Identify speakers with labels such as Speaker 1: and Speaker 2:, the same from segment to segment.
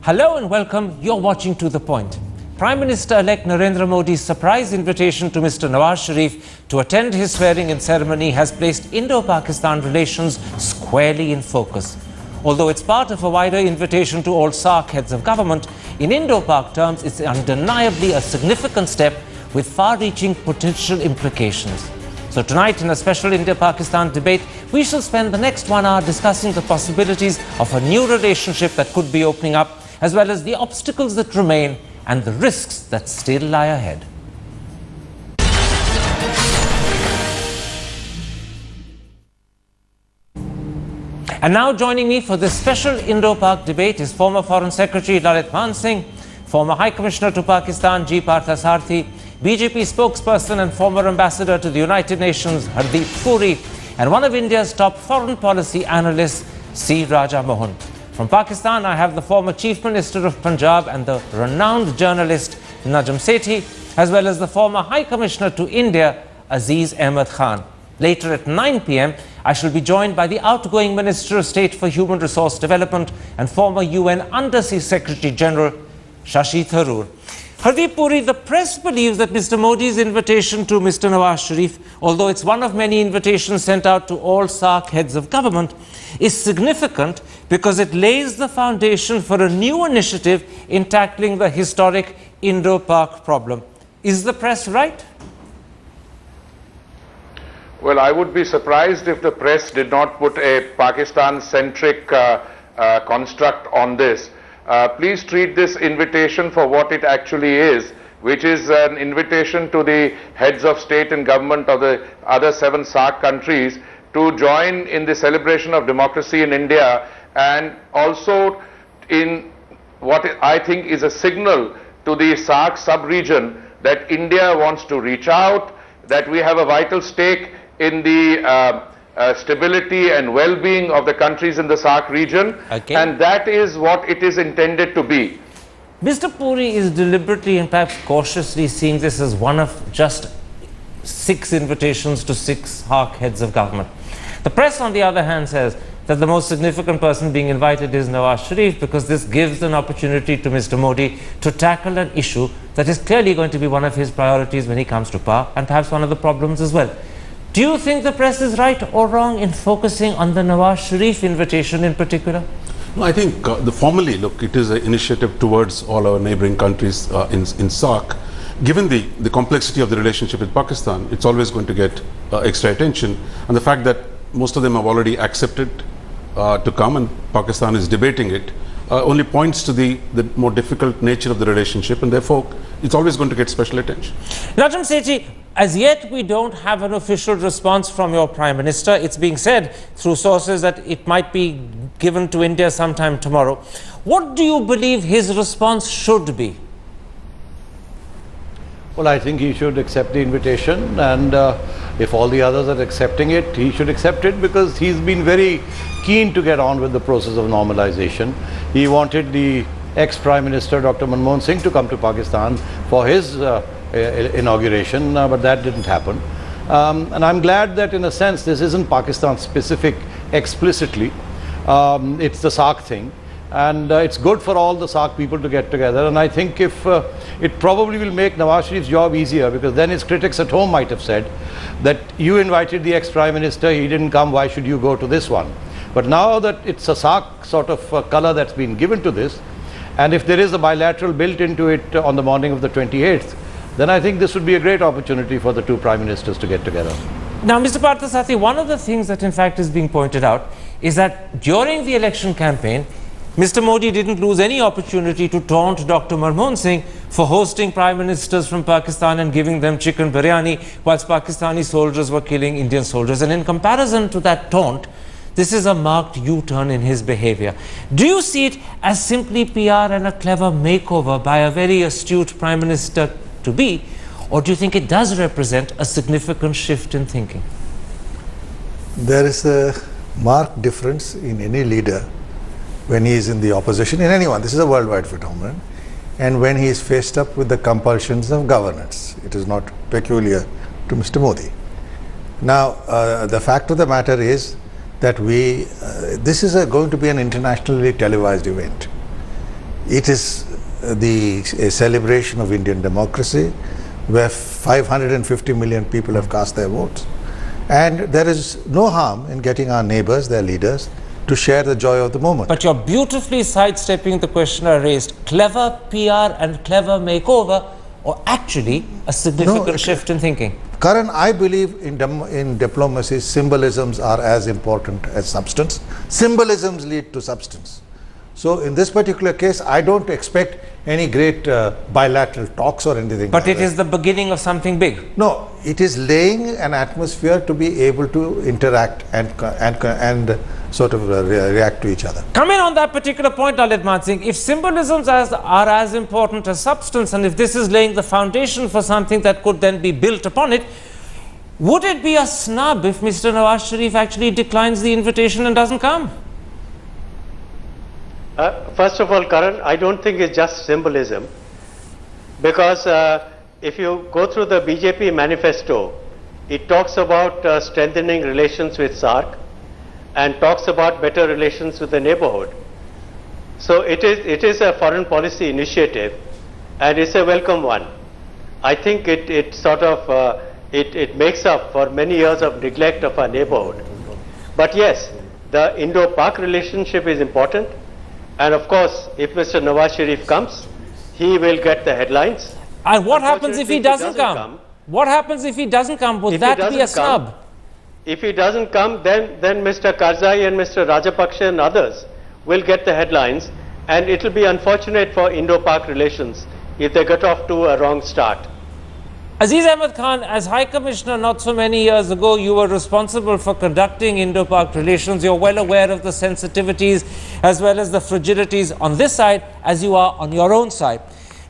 Speaker 1: Hello and welcome. You're watching To The Point. Prime Minister-elect Narendra Modi's surprise invitation to Mr. Nawaz Sharif to attend his swearing-in ceremony has placed Indo-Pakistan relations squarely in focus. Although it's part of a wider invitation to all SAARC heads of government, in Indo-Pak terms, it's undeniably a significant step with far-reaching potential implications. So tonight, in a special Indo-Pakistan debate, we shall spend the next 1 hour discussing the possibilities of a new relationship that could be opening up, as well as the obstacles that remain and the risks that still lie ahead. And now joining me for this special Indo-Pak debate is former Foreign Secretary Lalit Man Singh, former High Commissioner to Pakistan G. Parthasarathy, BJP spokesperson and former ambassador to the United Nations Hardeep Puri, and one of India's top foreign policy analysts, C. Raja Mohan. From Pakistan, I have the former Chief Minister of Punjab and the renowned journalist Najm Sethi, as well as the former High Commissioner to India, Aziz Ahmed Khan. Later at 9 p.m, I shall be joined by the outgoing Minister of State for Human Resource Development and former UN Under Secretary General, Shashi Tharoor. Hardeep Puri, the press believes that Mr. Modi's invitation to Mr. Nawaz Sharif, although it's one of many invitations sent out to all SAARC heads of government, is significant because it lays the foundation for a new initiative in tackling the historic Indo-Pak problem. Is the press right?
Speaker 2: Well, I would be surprised if the press did not put a Pakistan-centric construct on this. Please treat this invitation for what it actually is, which is an invitation to the heads of state and government of the other 7 SAARC countries to join in the celebration of democracy in India, and also in what I think is a signal to the SAARC sub-region that India wants to reach out, that we have a vital stake in the stability and well-being of the countries in the SAARC region, and that is what it is intended to be.
Speaker 1: Mr. Puri is deliberately and perhaps cautiously seeing this as one of just 6 invitations to 6 SAARC heads of government. The press, on the other hand, says that the most significant person being invited is Nawaz Sharif, because this gives an opportunity to Mr. Modi to tackle an issue that is clearly going to be one of his priorities when he comes to power, and perhaps one of the problems as well. Do you think the press is right or wrong in focusing on the Nawaz Sharif invitation in particular?
Speaker 3: No, I think formally, look, it is an initiative towards all our neighboring countries in SAARC. Given the complexity of the relationship with Pakistan, it's always going to get extra attention. And the fact that most of them have already accepted to come and Pakistan is debating it only points to the more difficult nature of the relationship, and therefore it's always going to get special attention.
Speaker 1: Najm Sethi, as yet we don't have an official response from your Prime Minister. It's being said through sources that it might be given to India sometime tomorrow. What do you believe his response should be?
Speaker 4: Well, I think he should accept the invitation, and if all the others are accepting it, he should accept it, because he's been very keen to get on with the process of normalization. He wanted the ex-Prime Minister Dr. Manmohan Singh to come to Pakistan for his inauguration, but that didn't happen. And I'm glad that in a sense this isn't Pakistan specific explicitly. It's the SAARC thing, and it's good for all the SAARC people to get together. And I think if it probably will make Nawaz Sharif's job easier, because then his critics at home might have said that you invited the ex-Prime Minister, he didn't come, why should you go to this one? But now that it's a SAARC sort of color that's been given to this, and if there is a bilateral built into it on the morning of the 28th, then I think this would be a great opportunity for the 2 Prime Ministers to get together.
Speaker 1: Now, Mr. Parthasarathy, one of the things that in fact is being pointed out is that during the election campaign, Mr. Modi didn't lose any opportunity to taunt Dr. Manmohan Singh for hosting Prime Ministers from Pakistan and giving them chicken biryani whilst Pakistani soldiers were killing Indian soldiers. And in comparison to that taunt, this is a marked U-turn in his behavior. Do you see it as simply PR and a clever makeover by a very astute Prime Minister to be, or do you think it does represent a significant shift in thinking?
Speaker 5: There is a marked difference in any leader when he is in the opposition, in anyone. This is a worldwide phenomenon. And when he is faced up with the compulsions of governance. It is not peculiar to Mr. Modi. Now, the fact of the matter is that this is going to be an internationally televised event. It is a celebration of Indian democracy, where 550 million people have cast their votes. And there is no harm in getting our neighbors, their leaders, to share the joy of the moment.
Speaker 1: But you're beautifully sidestepping the question I raised. Clever PR and clever makeover, or actually a significant shift in thinking?
Speaker 5: Karan, I believe in diplomacy, symbolisms are as important as substance. Symbolisms lead to substance. So in this particular case, I don't expect any great bilateral talks or anything.
Speaker 1: But it is the beginning of something big.
Speaker 5: No, it is laying an atmosphere to be able to interact and sort of react to each other.
Speaker 1: Coming on that particular point, Lalit Mansingh, if symbolisms are as important as substance, and if this is laying the foundation for something that could then be built upon it, would it be a snub if Mr. Nawaz Sharif actually declines the invitation and doesn't come?
Speaker 6: First of all, Karan, I don't think it's just symbolism, because if you go through the BJP manifesto, it talks about strengthening relations with SAARC and talks about better relations with the neighborhood. So it is a foreign policy initiative, and it's a welcome one. I think it sort of it makes up for many years of neglect of our neighborhood. But yes, the Indo-Pak relationship is important. And of course, if Mr. Nawaz Sharif comes, he will get the headlines.
Speaker 1: And what happens if he doesn't come? What happens if he doesn't come? Would that be a snub?
Speaker 6: If he doesn't come, then Mr. Karzai and Mr. Rajapaksa and others will get the headlines, and it will be unfortunate for Indo-Pak relations if they get off to a wrong start.
Speaker 1: Aziz Ahmed Khan, as High Commissioner not so many years ago, you were responsible for conducting Indo-Pak relations. You're well aware of the sensitivities as well as the fragilities on this side as you are on your own side.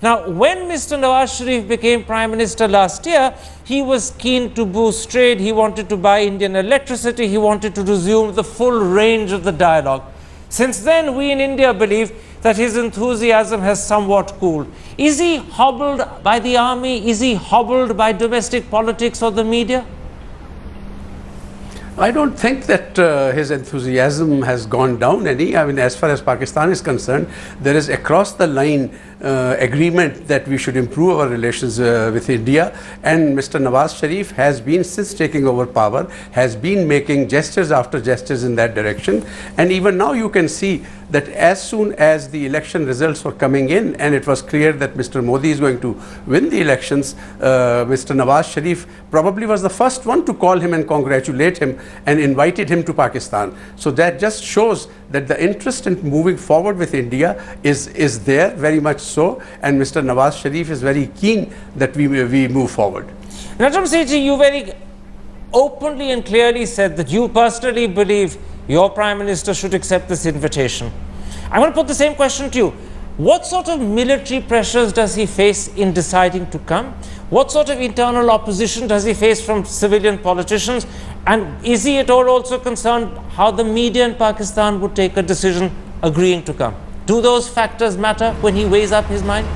Speaker 1: Now, when Mr. Nawaz Sharif became Prime Minister last year, he was keen to boost trade. He wanted to buy Indian electricity. He wanted to resume the full range of the dialogue. Since then, we in India believe that his enthusiasm has somewhat cooled. Is he hobbled by the army? Is he hobbled by domestic politics or the media?
Speaker 7: I don't think that his enthusiasm has gone down any. I mean, as far as Pakistan is concerned, there is across the line agreement that we should improve our relations with India, and Mr. Nawaz Sharif has been, since taking over power, has been making gestures after gestures in that direction. And even now you can see that as soon as the election results were coming in and it was clear that Mr. Modi is going to win the elections, Mr. Nawaz Sharif probably was the first one to call him and congratulate him and invited him to Pakistan. So that just shows that the interest in moving forward with India is there, very much so, and Mr. Nawaz Sharif is very keen that we move forward.
Speaker 1: Narendra Modi, you very openly and clearly said that you personally believe your Prime Minister should accept this invitation. I want to put the same question to you. What sort of military pressures does he face in deciding to come? What sort of internal opposition does he face from civilian politicians? And is he at all also concerned how the media in Pakistan would take a decision agreeing to come? Do those factors matter when he weighs up his mind?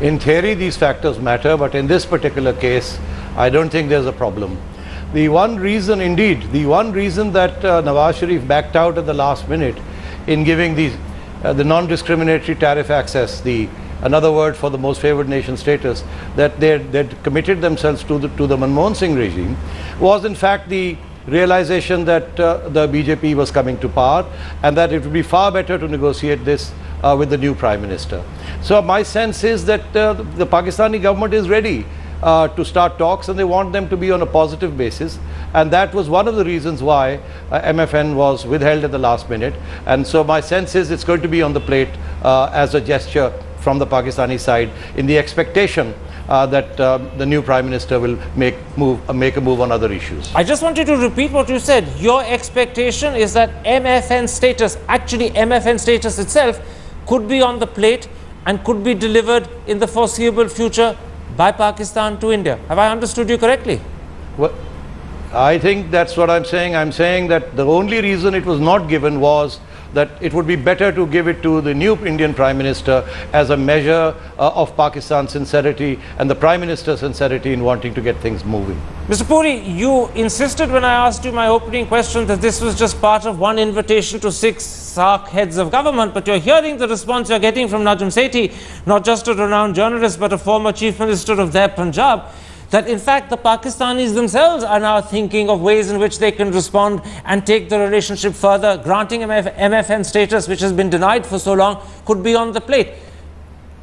Speaker 4: In theory, these factors matter, but in this particular case, I don't think there's a problem. The one reason that Nawaz Sharif backed out at the last minute in giving the non-discriminatory tariff access, another word for the most favored nation status, that they'd committed themselves to the Manmohan Singh regime, was in fact the realization that the BJP was coming to power and that it would be far better to negotiate this with the new Prime Minister. So my sense is that the Pakistani government is ready to start talks, and they want them to be on a positive basis, and that was one of the reasons why MFN was withheld at the last minute. And so my sense is it's going to be on the plate as a gesture from the Pakistani side, in the expectation that the new Prime Minister will make a move on other issues.
Speaker 1: I just wanted to repeat what you said. Your expectation is that MFN status, actually MFN status itself, could be on the plate and could be delivered in the foreseeable future by Pakistan to India. Have I understood you correctly?
Speaker 4: Well, I think that's what I'm saying. I'm saying that the only reason it was not given was that it would be better to give it to the new Indian Prime Minister as a measure of Pakistan's sincerity and the Prime Minister's sincerity in wanting to get things moving.
Speaker 1: Mr. Puri, you insisted when I asked you my opening question that this was just part of one invitation to 6 SAARC heads of government, but you're hearing the response you're getting from Najm Sethi, not just a renowned journalist, but a former chief minister of their Punjab, that in fact the Pakistanis themselves are now thinking of ways in which they can respond and take the relationship further. Granting MFN status, which has been denied for so long, could be on the plate.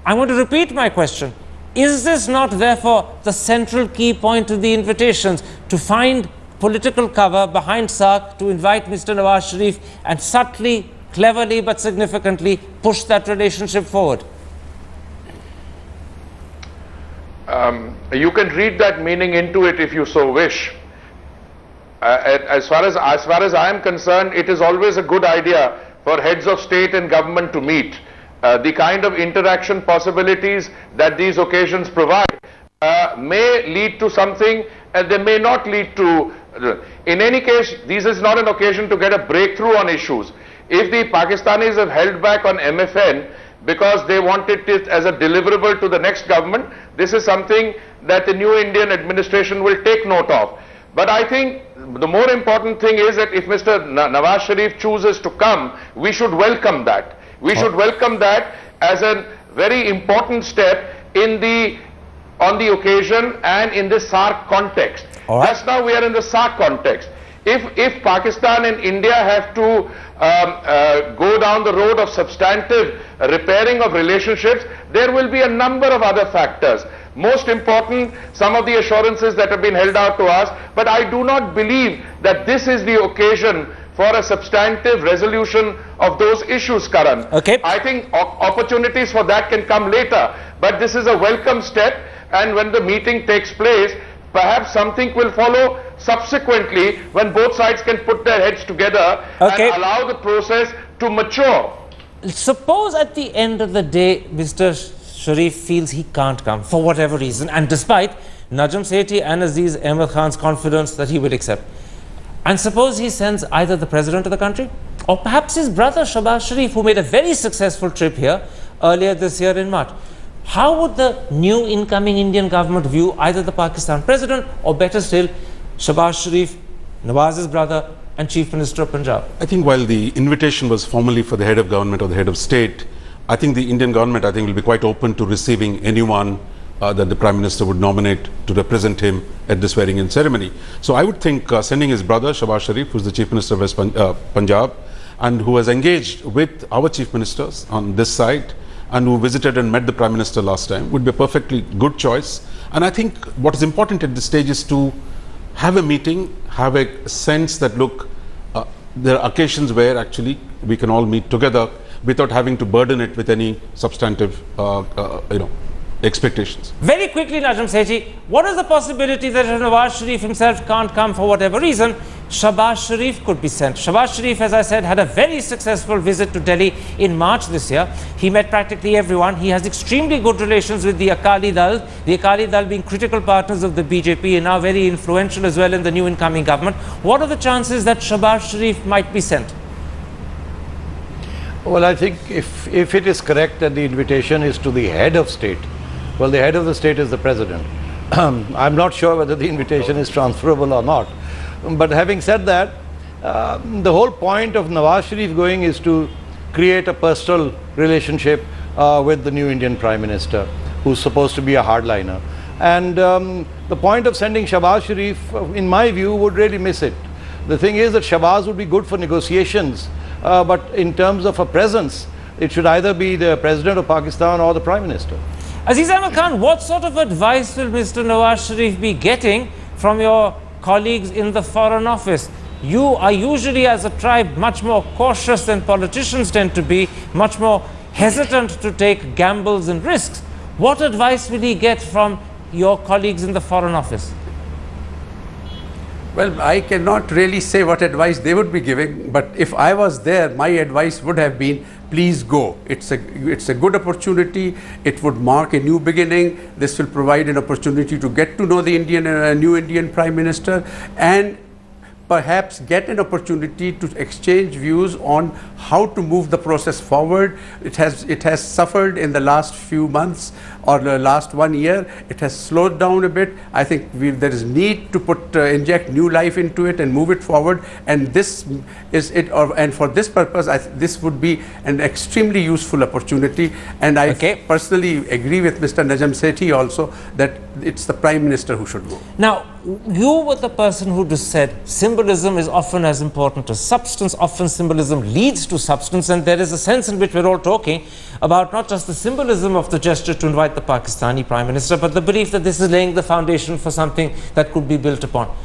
Speaker 1: I want to repeat my question. Is this not therefore the central key point of the invitations, to find political cover behind SAARC to invite Mr. Nawaz Sharif and subtly, cleverly but significantly push that relationship forward?
Speaker 2: You can read that meaning into it if you so wish. As far as I am concerned, it is always a good idea for heads of state and government to meet. The kind of interaction possibilities that these occasions provide may lead to something, and they may not lead to. In any case, this is not an occasion to get a breakthrough on issues. If the Pakistanis have held back on MFN because they wanted it as a deliverable to the next government, this is something that the new Indian administration will take note of. But I think the more important thing is that if Mr. Nawaz Sharif chooses to come, we should welcome that. We should welcome that as a very important step on the occasion and in the SAARC context. Just now we are in the SAARC context. If Pakistan and India have to go down the road of substantive repairing of relationships, there will be a number of other factors. Most important, some of the assurances that have been held out to us, but I do not believe that this is the occasion for a substantive resolution of those issues, Karan.
Speaker 1: Okay.
Speaker 2: I think opportunities for that can come later, but this is a welcome step, and when the meeting takes place, perhaps something will follow subsequently when both sides can put their heads together and allow the process to mature.
Speaker 1: Suppose at the end of the day, Mr. Sharif feels he can't come for whatever reason, and despite Najm Sethi and Aziz Ahmed Khan's confidence that he will accept. And suppose he sends either the president of the country or perhaps his brother Shahbaz Sharif, who made a very successful trip here earlier this year in March. How would the new incoming Indian government view either the Pakistan president or, better still, Shahbaz Sharif, Nawaz's brother and Chief Minister of Punjab?
Speaker 3: I think while the invitation was formally for the head of government or the head of state, I think the Indian government, will be quite open to receiving anyone that the Prime Minister would nominate to represent him at the swearing-in ceremony. So I would think sending his brother Shahbaz Sharif, who is the Chief Minister of West Punjab and who has engaged with our Chief Ministers on this side and who visited and met the Prime Minister last time, would be a perfectly good choice. And I think what is important at this stage is to have a meeting, have a sense that, look, there are occasions where actually we can all meet together without having to burden it with any substantive, expectations.
Speaker 1: Very quickly, Najm Sethi, what is the possibility that if Nawaz Sharif himself can't come for whatever reason, Shahbaz Sharif could be sent? Shahbaz Sharif, as I said, had a very successful visit to Delhi in March this year. He met practically everyone. He has extremely good relations with the Akali Dal being critical partners of the BJP and now very influential as well in the new incoming government. What are the chances that Shahbaz Sharif might be sent?
Speaker 4: Well, I think if it is correct that the invitation is to the head of state, well, the head of the state is the president. I'm not sure whether the invitation is transferable or not. But having said that, the whole point of Nawaz Sharif going is to create a personal relationship with the new Indian Prime Minister, who's supposed to be a hardliner. And the point of sending Shahbaz Sharif, in my view, would really miss it. The thing is that Shahbaz would be good for negotiations, but in terms of a presence, it should either be the President of Pakistan or the Prime Minister.
Speaker 1: Aziz Ahmed Khan, what sort of advice will Mr. Nawaz Sharif be getting from your colleagues in the Foreign Office? You are usually, as a tribe, much more cautious than politicians tend to be, much more hesitant to take gambles and risks. What advice will he get from your colleagues in the Foreign Office?
Speaker 7: Well, I cannot really say what advice they would be giving, but if I was there, my advice would have been, please go. It's a good opportunity. It would mark a new beginning. This will provide an opportunity to get to know the new Indian Prime Minister, and perhaps get an opportunity to exchange views on how to move the process forward. It has suffered in the last few months or the last 1 year. It has slowed down a bit. I think there is need to inject new life into it and move it forward. And this is it. And for this purpose, this would be an extremely useful opportunity. And I personally agree with Mr. Najam Sethi also that it's the Prime Minister who should go.
Speaker 1: Now, you were the person who just said symbolism is often as important as substance. Often symbolism leads to substance, and there is a sense in which we're all talking about not just the symbolism of the gesture to invite the Pakistani Prime Minister, but the belief that this is laying the foundation for something that could be built upon.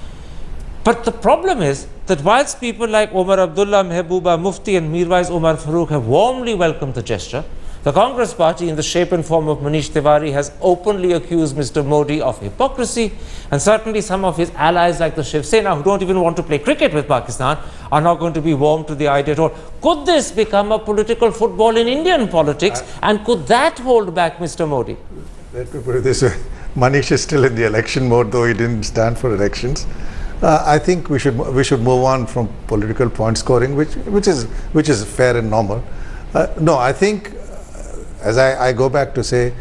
Speaker 1: But the problem is that whilst people like Omar Abdullah, Mehbooba Mufti and Mirwais Omar Farooq have warmly welcomed the gesture, the Congress party, in the shape and form of Manish Tiwari, has openly accused Mr. Modi of hypocrisy, and certainly some of his allies like the Shiv Sena, who don't even want to play cricket with Pakistan, are not going to be warm to the idea at all. Could this become a political football in Indian politics, and could that hold back Mr. Modi?
Speaker 5: Let me put it this way. Manish is still in the election mode, though he didn't stand for elections. I think we should move on from political point scoring, which is fair and normal. No, I think, as I go back to say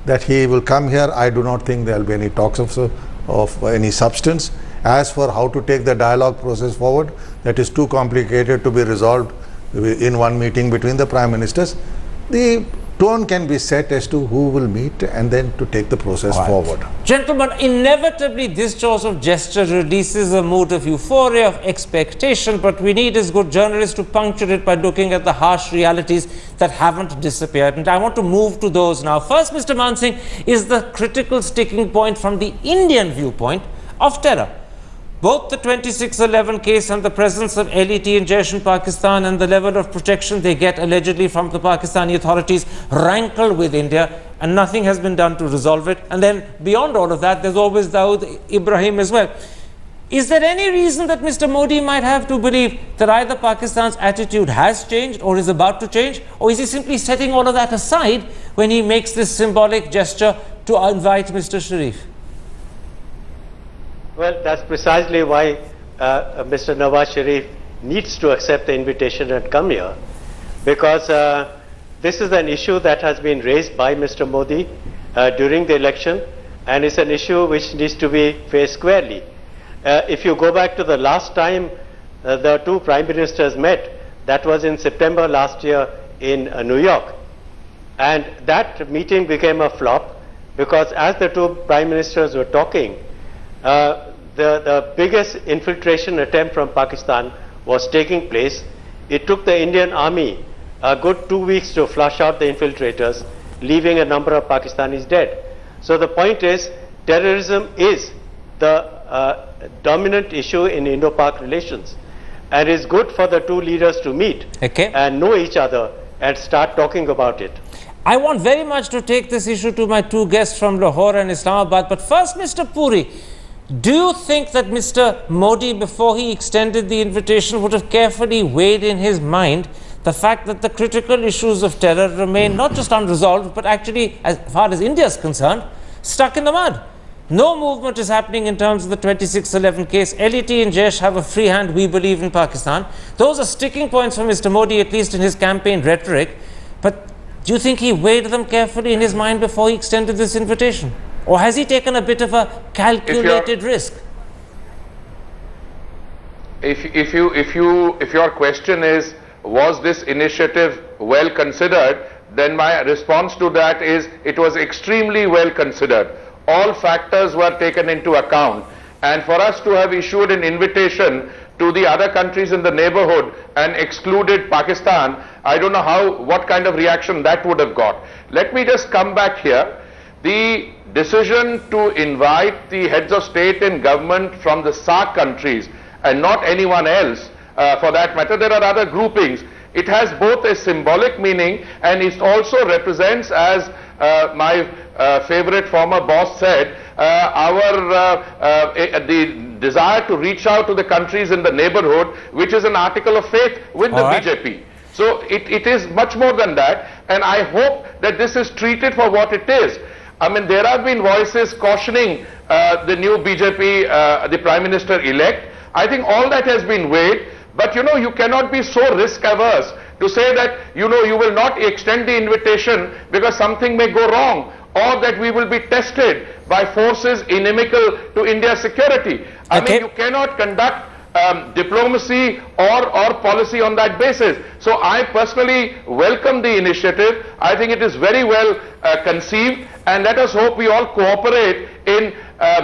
Speaker 5: that he will come here, I do not think there will be any talks of any substance. As for how to take the dialogue process forward, that is too complicated to be resolved in one meeting between the Prime Ministers. The tone can be set as to who will meet and then to take the process forward.
Speaker 1: Gentlemen, inevitably this sort of gesture releases a mood of euphoria, of expectation, but we need as good journalists to puncture it by looking at the harsh realities that haven't disappeared. And I want to move to those now. First, Mr. Mansingh, is the critical sticking point from the Indian viewpoint of terror. Both the 2611 case and the presence of LET in Jaish in Pakistan and the level of protection they get allegedly from the Pakistani authorities rankle with India, and nothing has been done to resolve it. And then beyond all of that, there's always Dawood Ibrahim as well. Is there any reason that Mr. Modi might have to believe that either Pakistan's attitude has changed or is about to change, or is he simply setting all of that aside when he makes this symbolic gesture to invite Mr. Sharif?
Speaker 6: Well, that's precisely why Mr. Nawaz Sharif needs to accept the invitation and come here, because this is an issue that has been raised by Mr. Modi during the election, and it's an issue which needs to be faced squarely. If you go back to the last time the two prime ministers met, that was in September last year in New York, and that meeting became a flop because as the two prime ministers were talking, the biggest infiltration attempt from Pakistan was taking place. It took the Indian army a good 2 weeks to flush out the infiltrators, leaving a number of Pakistanis dead. So the point is, terrorism is the dominant issue in Indo-Pak relations, and it's good for the two leaders to meet and know each other and start talking about it.
Speaker 1: I want very much to take this issue to my two guests from Lahore and Islamabad, but first, Mr. Puri, do you think that Mr. Modi, before he extended the invitation, would have carefully weighed in his mind the fact that the critical issues of terror remain not just unresolved, but actually, as far as India is concerned, stuck in the mud? No movement is happening in terms of the 2611 case. LET and Jaish have a free hand, we believe, in Pakistan. Those are sticking points for Mr. Modi, at least in his campaign rhetoric. But do you think he weighed them carefully in his mind before he extended this invitation? Or has he taken a bit of a calculated risk?
Speaker 2: If your question is, was this initiative well considered, then my response to that is, it was extremely well considered. All factors were taken into account, and for us to have issued an invitation to the other countries in the neighborhood and excluded Pakistan, I don't know what kind of reaction that would have got. Let me just come back here. The decision to invite the heads of state and government from the SAARC countries and not anyone else, for that matter, there are other groupings. It has both a symbolic meaning, and it also represents, as my favorite former boss said, the desire to reach out to the countries in the neighborhood, which is an article of faith with the BJP. So it is much more than that, and I hope that this is treated for what it is. I mean, there have been voices cautioning the new BJP, the Prime Minister-elect. I think all that has been weighed, but you know, you cannot be so risk averse to say that, you know, you will not extend the invitation because something may go wrong, or that we will be tested by forces inimical to India's security. I mean, you cannot conduct diplomacy or policy on that basis. So I personally welcome the initiative. I think it is very well conceived, and let us hope we all cooperate in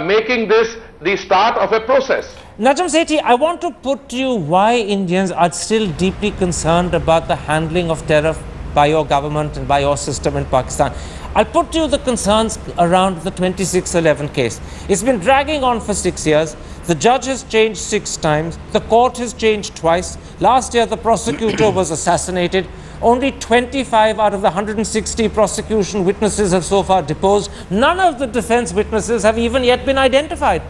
Speaker 2: making this the start of a process.
Speaker 1: Najam Sethi, I want to put to you why Indians are still deeply concerned about the handling of terror by your government and by your system in Pakistan. I'll put to you the concerns around the 2611 case. It's been dragging on for 6 years. The judge has changed 6 times. The court has changed twice. Last year, the prosecutor was assassinated. Only 25 out of the 160 prosecution witnesses have so far deposed. None of the defense witnesses have even yet been identified.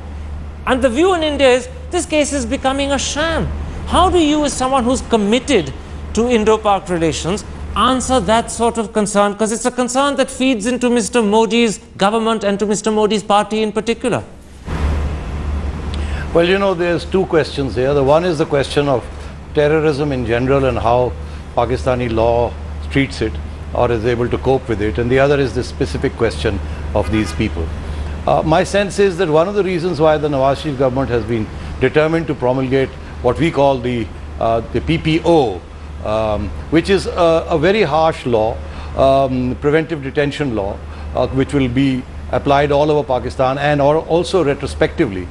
Speaker 1: And the view in India is this case is becoming a sham. How do you, as someone who's committed to Indo-Pak relations, answer that sort of concern? Because it's a concern that feeds into Mr. Modi's government and to Mr. Modi's party in particular.
Speaker 4: Well, you know, there's 2 questions here. The one is the question of terrorism in general and how Pakistani law treats it or is able to cope with it. And the other is the specific question of these people. My sense is that one of the reasons why the Nawaz Sharif government has been determined to promulgate what we call the PPO, which is a very harsh law, preventive detention law, which will be applied all over Pakistan and also retrospectively.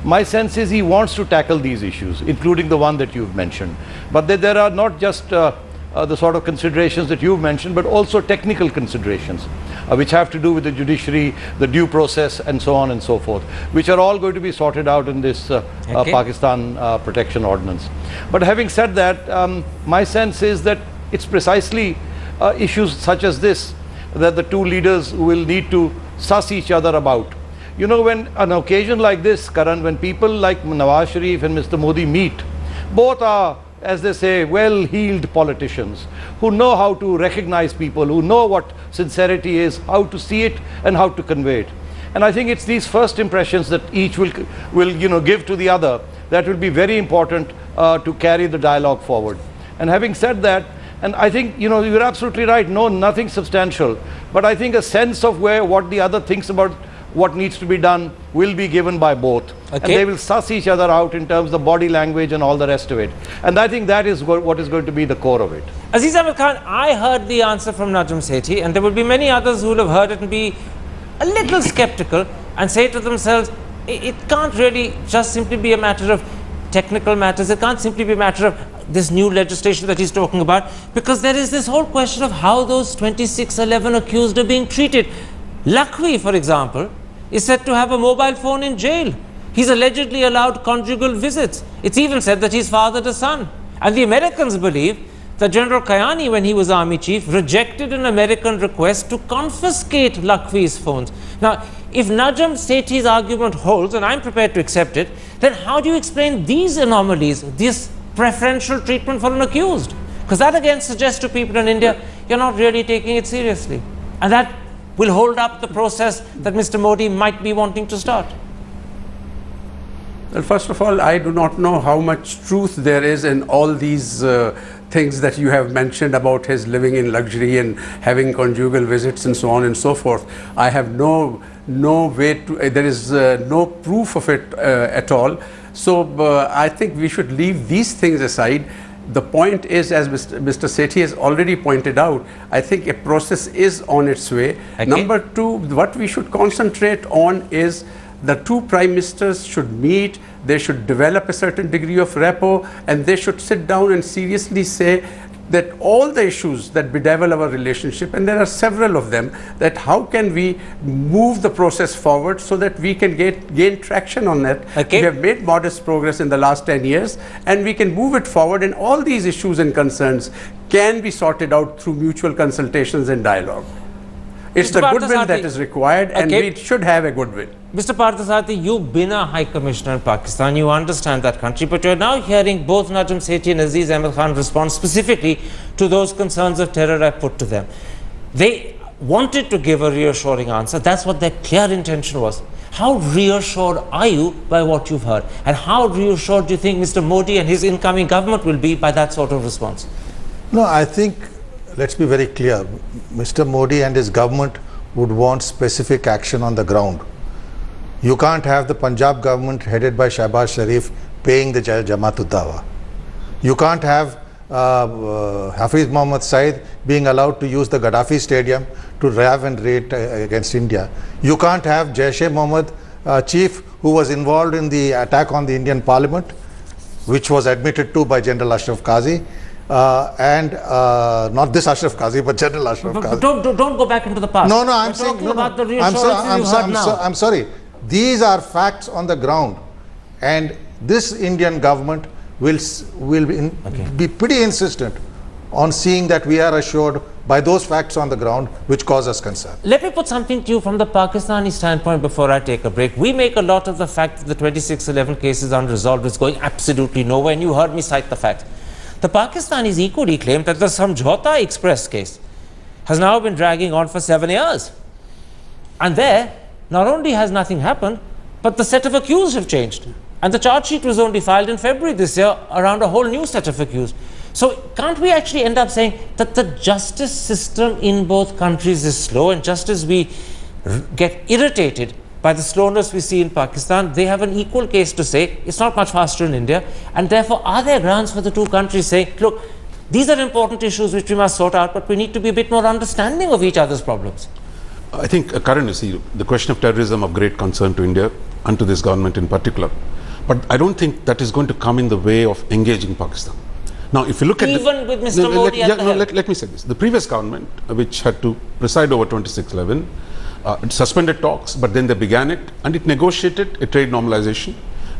Speaker 4: My sense is he wants to tackle these issues, including the one that you've mentioned. But there are not just the sort of considerations that you've mentioned, but also technical considerations, which have to do with the judiciary, the due process, and so on and so forth, which are all going to be sorted out in this Pakistan Protection Ordinance. But having said that, my sense is that it's precisely issues such as this that the 2 leaders will need to suss each other about. You know, when an occasion like this, Karan, when people like Nawaz Sharif and Mr. Modi meet, both are, as they say, well-heeled politicians who know how to recognize people, who know what sincerity is, how to see it and how to convey it. And I think it's these first impressions that each will you know, give to the other that will be very important to carry the dialogue forward. And having said that, and I think, you know, you're absolutely right, no, nothing substantial, but I think a sense of what the other thinks about what needs to be done will be given by both. And they will suss each other out in terms of body language and all the rest of it. And I think that is what is going to be the core of it.
Speaker 1: Aziz Ahmed Khan, I heard the answer from Najam Sethi, and there will be many others who will have heard it and be a little skeptical and say to themselves, it can't really just simply be a matter of technical matters. It can't simply be a matter of this new legislation that he's talking about, because there is this whole question of how those 2611 accused are being treated. Lakhvi, for example, is said to have a mobile phone in jail. He's allegedly allowed conjugal visits. It's even said that he's fathered a son. And the Americans believe that General Kayani, when he was army chief, rejected an American request to confiscate Lakhvi's phones. Now, if Najam Sethi's argument holds, and I'm prepared to accept it, then how do you explain these anomalies, this preferential treatment for an accused? Because that again suggests to people in India, you're not really taking it seriously. And that will hold up the process that Mr. Modi might be wanting to start.
Speaker 7: Well, first of all, I do not know how much truth there is in all these things that you have mentioned about his living in luxury and having conjugal visits and so on and so forth. I have no way to, there is no proof of it at all. So I think we should leave these things aside. The point is, as Mr. Sethi has already pointed out, I think a process is on its way. Number 2, what we should concentrate on is the 2 prime ministers should meet, they should develop a certain degree of rapport, and they should sit down and seriously say that all the issues that bedevil our relationship, and there are several of them, that how can we move the process forward so that we can gain traction on that. We have made modest progress in the last 10 years, and we can move it forward, and all these issues and concerns can be sorted out through mutual consultations and dialogue. It's the goodwill that is required, and we should have a goodwill.
Speaker 1: Mr. Parthasarathi, you've been a High Commissioner in Pakistan, you understand that country, but you're now hearing both Najam Sethi and Aziz Ahmed Khan respond specifically to those concerns of terror I put to them. They wanted to give a reassuring answer. That's what their clear intention was. How reassured are you by what you've heard? And how reassured do you think Mr. Modi and his incoming government will be by that sort of response?
Speaker 5: No, I think, let's be very clear, Mr. Modi and his government would want specific action on the ground. You can't have the Punjab government headed by Shahbaz Sharif paying the Jamaat-ud-Dawa. You can't have Hafiz Mohammad Saeed being allowed to use the Gaddafi stadium to rav and rate against India. You can't have Jaish-e-Mohammed chief who was involved in the attack on the Indian Parliament, which was admitted to by General Ashraf Qazi, and not this Ashraf Qazi, but General Ashraf Qazi.
Speaker 1: Don't go back into the past.
Speaker 5: No, I'm saying,
Speaker 1: talking about the reassurances
Speaker 5: I'm sorry. These are facts on the ground, and this Indian government will be pretty insistent on seeing that we are assured by those facts on the ground which cause us concern.
Speaker 1: Let me put something to you from the Pakistani standpoint before I take a break. We make a lot of the fact that the 2611 case is unresolved. It's going absolutely nowhere, and you heard me cite the facts. The Pakistanis equally claim that the Samjhauta Express case has now been dragging on for 7 years. And there, not only has nothing happened, but the set of accused have changed. And the charge sheet was only filed in February this year around a whole new set of accused. So can't we actually end up saying that the justice system in both countries is slow, and just as we get irritated by the slowness we see in Pakistan, they have an equal case to say it's not much faster in India, and therefore are there grounds for the two countries saying, look, these are important issues which we must sort out, but we need to be a bit more understanding of each other's problems?
Speaker 3: I think, Karan, you see, the question of terrorism of great concern to India and to this government in particular. But I don't think that is going to come in the way of engaging Pakistan. Now, if you look at
Speaker 1: even with Mr. Modi
Speaker 3: let me say this. The previous government, which had to preside over 2611, it suspended talks, but then they began it, and it negotiated a trade normalization.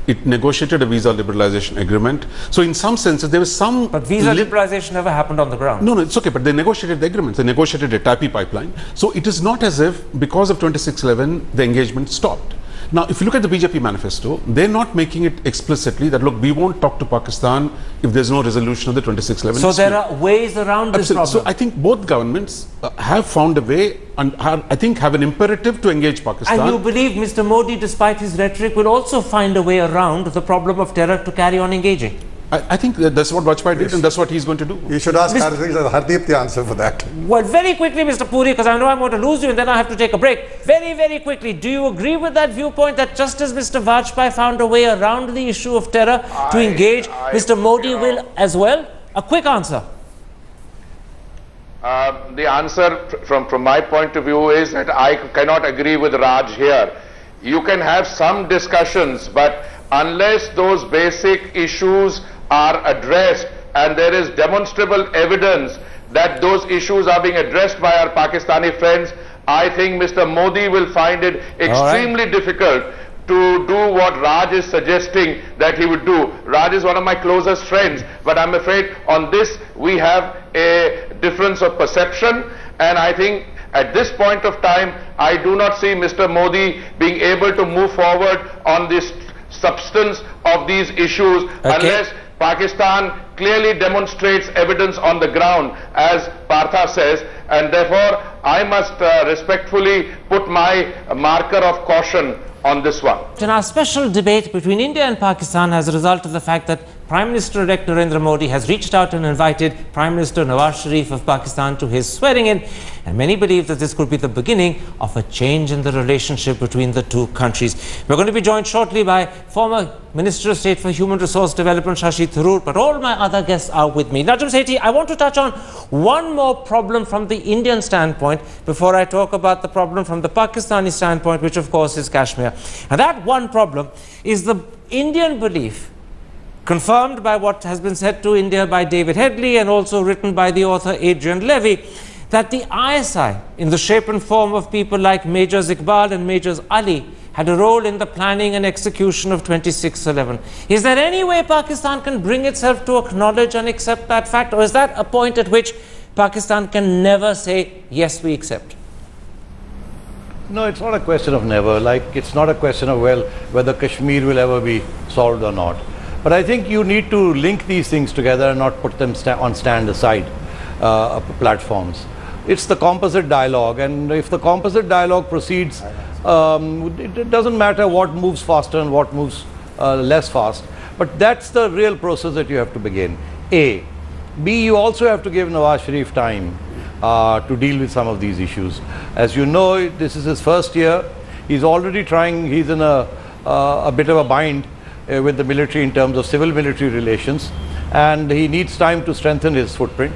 Speaker 3: It negotiated a visa liberalization agreement. So in some senses, there was some...
Speaker 1: But visa liberalization never happened on the ground.
Speaker 3: No, it's okay, but they negotiated the agreements. They negotiated a TAPI pipeline. So it is not as if, because of 2611, the engagement stopped. Now, if you look at the BJP manifesto, they're not making it explicitly that, look, we won't talk to Pakistan if there's no resolution of the 2611
Speaker 1: So
Speaker 3: dispute.
Speaker 1: there are ways around this problem.
Speaker 3: So I think both governments have found a way and I think have an imperative to engage Pakistan.
Speaker 1: And you believe Mr. Modi, despite his rhetoric, will also find a way around the problem of terror to carry on engaging?
Speaker 3: I think that's what Vajpayee did, and that's what he's going to do.
Speaker 5: You should ask Hardeep the answer for that.
Speaker 1: Well, very quickly, Mr. Puri, because I know I'm going to lose you and then I have to take a break. Very, very quickly, do you agree with that viewpoint that just as Mr. Vajpayee found a way around the issue of terror to engage, Mr. Modi will as well? A quick answer.
Speaker 2: The answer from my point of view is that I cannot agree with Raj here. You can have some discussions, but unless those basic issues are addressed and there is demonstrable evidence that those issues are being addressed by our Pakistani friends, I think Mr. Modi will find it extremely difficult to do what Raj is suggesting that he would do. Raj is one of my closest friends, but I'm afraid on this we have a difference of perception, and I think at this point of time I do not see Mr. Modi being able to move forward on this substance of these issues unless Pakistan clearly demonstrates evidence on the ground, as Partha says, and therefore I must respectfully put my marker of caution on this one.
Speaker 1: In our special debate between India and Pakistan as a result of the fact that Prime Minister-elect Narendra Modi has reached out and invited Prime Minister Nawaz Sharif of Pakistan to his swearing-in, and many believe that this could be the beginning of a change in the relationship between the two countries. We're going to be joined shortly by former Minister of State for Human Resource Development Shashi Tharoor, but all my other guests are with me. Najam Sethi, I want to touch on one more problem from the Indian standpoint before I talk about the problem from the Pakistani standpoint, which of course is Kashmir. And that one problem is the Indian belief, confirmed by what has been said to India by David Headley and also written by the author Adrian Levy, that the ISI, in the shape and form of people like Majors Iqbal and Majors Ali, had a role in the planning and execution of 2611. Is there any way Pakistan can bring itself to acknowledge and accept that fact, or is that a point at which Pakistan can never say, yes, we accept?
Speaker 4: No, it's not a question of never. Like, it's not a question of, well, whether Kashmir will ever be solved or not. But I think you need to link these things together and not put them on stand-aside platforms. It's the composite dialogue, and if the composite dialogue proceeds It doesn't matter what moves faster and what moves less fast. But that's the real process that you have to begin. A. B. You also have to give Nawaz Sharif time to deal with some of these issues. As you know, this is his first year. He's already trying, he's in a bit of a bind with the military in terms of civil-military relations, and he needs time to strengthen his footprint.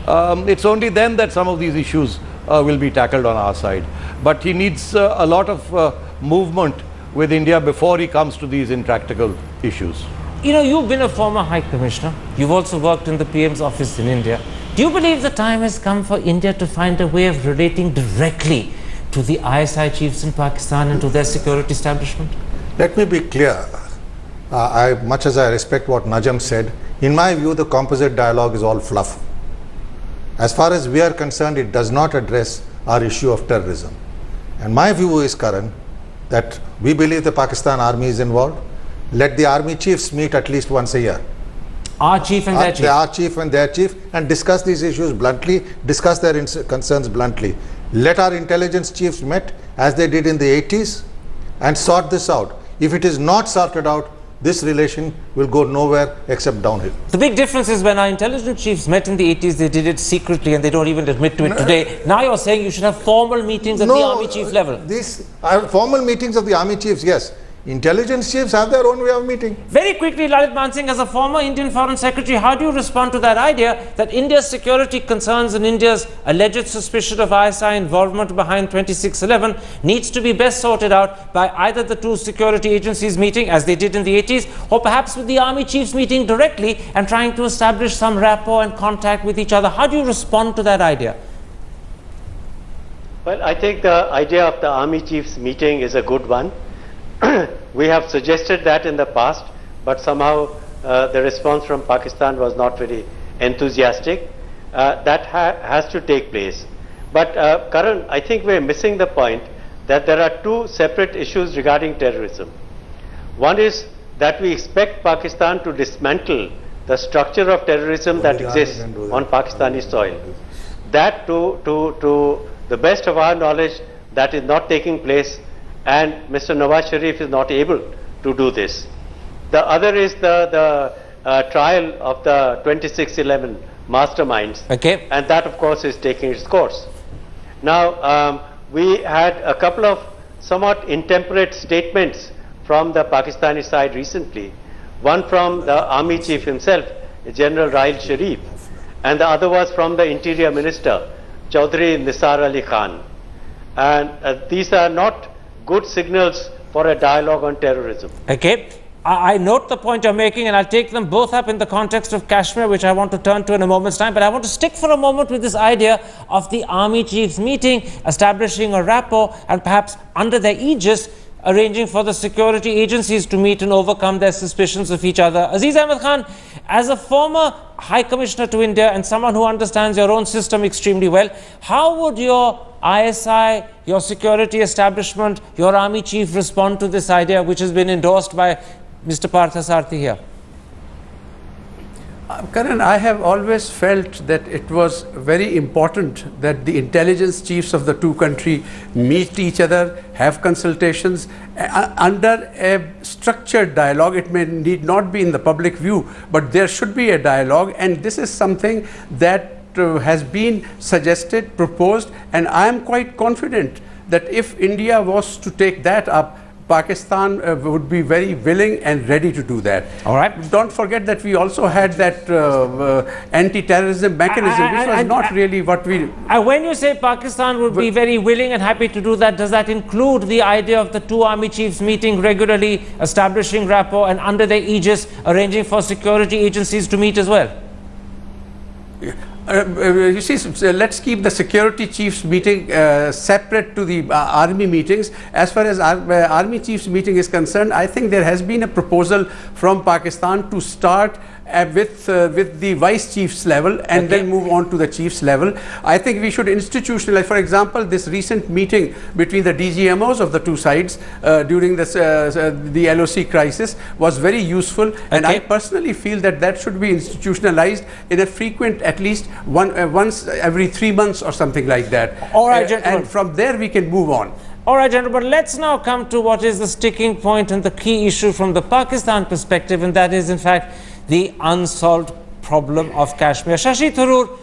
Speaker 4: It's only then that some of these issues will be tackled on our side. But he needs a lot of movement with India before he comes to these intractable issues.
Speaker 1: You know, you've been a former High Commissioner. You've also worked in the PM's office in India. Do you believe the time has come for India to find a way of relating directly to the ISI chiefs in Pakistan and to their security establishment?
Speaker 5: Let me be clear. Much as I respect what Najam said, in my view, the composite dialogue is all fluff. As far as we are concerned, it does not address our issue of terrorism. And my view is, Karan, that we believe the Pakistan army is involved. Let the army chiefs meet at least once a year.
Speaker 1: Our chief and their chief.
Speaker 5: Our chief and their chief, and discuss these issues bluntly, discuss their concerns bluntly. Let our intelligence chiefs meet as they did in the 80s and sort this out. If it is not sorted out, this relation will go nowhere except downhill.
Speaker 1: The big difference is when our intelligence chiefs met in the 80s, they did it secretly and they don't even admit to it today. Now you're saying you should have formal meetings at the army chief level.
Speaker 5: These are formal meetings of the army chiefs, yes. Intelligence chiefs have their own way of meeting.
Speaker 1: Very quickly, Lalit Mansingh, as a former Indian Foreign Secretary, how do you respond to that idea that India's security concerns and India's alleged suspicion of ISI involvement behind 2611 needs to be best sorted out by either the two security agencies meeting, as they did in the 80s, or perhaps with the army chiefs meeting directly and trying to establish some rapport and contact with each other? How do you respond to that idea?
Speaker 6: Well, I think the idea of the army chiefs meeting is a good one. We have suggested that in the past, but somehow the response from Pakistan was not very enthusiastic. That has to take place. But Karan, I think we're missing the point that there are two separate issues regarding terrorism. One is that we expect Pakistan to dismantle the structure of terrorism that exists on Pakistani soil. That to the best of our knowledge, that is not taking place, and Mr. Nawaz Sharif is not able to do this. The other is the trial of the 2611 masterminds,
Speaker 1: okay,
Speaker 6: and that of course is taking its course. Now we had a couple of somewhat intemperate statements from the Pakistani side recently, one from the army chief himself, General Rahil Sharif, and the other was from the Interior Minister, Chaudhry Nisar Ali Khan. And these are not good signals for a dialogue on terrorism.
Speaker 1: Okay. I note the point you're making, and I'll take them both up in the context of Kashmir, which I want to turn to in a moment's time. But I want to stick for a moment with this idea of the army chiefs meeting, establishing a rapport, and perhaps under their aegis, arranging for the security agencies to meet and overcome their suspicions of each other. Aziz Ahmed Khan, as a former High Commissioner to India and someone who understands your own system extremely well, how would your ISI, your security establishment, your army chief respond to this idea which has been endorsed by Mr. Parthasarathy here?
Speaker 7: Karan, I have always felt that it was very important that the intelligence chiefs of the two countries meet each other, have consultations under a structured dialogue. It need not be in the public view, but there should be a dialogue, and this is something that has been suggested, proposed, and I am quite confident that if India was to take that up, Pakistan would be very willing and ready to do that.
Speaker 1: All right.
Speaker 7: Don't forget that we also had that anti-terrorism mechanism, which was not really what we...
Speaker 1: When you say Pakistan would be very willing and happy to do that, does that include the idea of the two army chiefs meeting regularly, establishing rapport, and under their aegis, arranging for security agencies to meet as well?
Speaker 7: You see, let's keep the security chiefs meeting separate to the army meetings. As far as army chiefs meeting is concerned, I think there has been a proposal from Pakistan to start with the vice chiefs level and then move on to the chiefs level. I think we should institutionalize, for example, this recent meeting between the DGMOs of the two sides during this, the LOC crisis was very useful, and I personally feel that that should be institutionalized in a frequent, at least once every 3 months or something like that.
Speaker 1: All right, gentlemen.
Speaker 7: And from there we can move on.
Speaker 1: All right, gentlemen, let's now come to what is the sticking point and the key issue from the Pakistan perspective, and that is, in fact, the unsolved problem of Kashmir. Shashi Tharoor,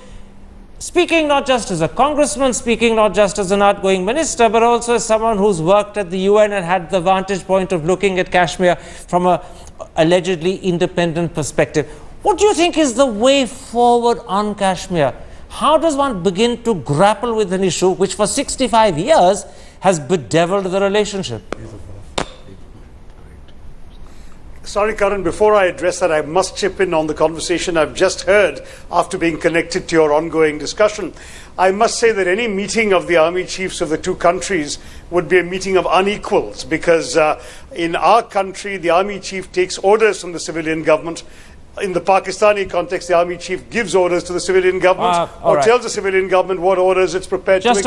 Speaker 1: speaking not just as a congressman, speaking not just as an outgoing minister, but also as someone who's worked at the UN and had the vantage point of looking at Kashmir from a allegedly independent perspective. What do you think is the way forward on Kashmir? How does one begin to grapple with an issue which for 65 years has bedeviled the relationship?
Speaker 8: Sorry, Karan, before I address that, I must chip in on the conversation I've just heard after being connected to your ongoing discussion. I must say that any meeting of the army chiefs of the two countries would be a meeting of unequals, because in our country, the army chief takes orders from the civilian government. In the Pakistani context, the army chief gives orders to the civilian government or tells the civilian government what orders it's prepared to accept.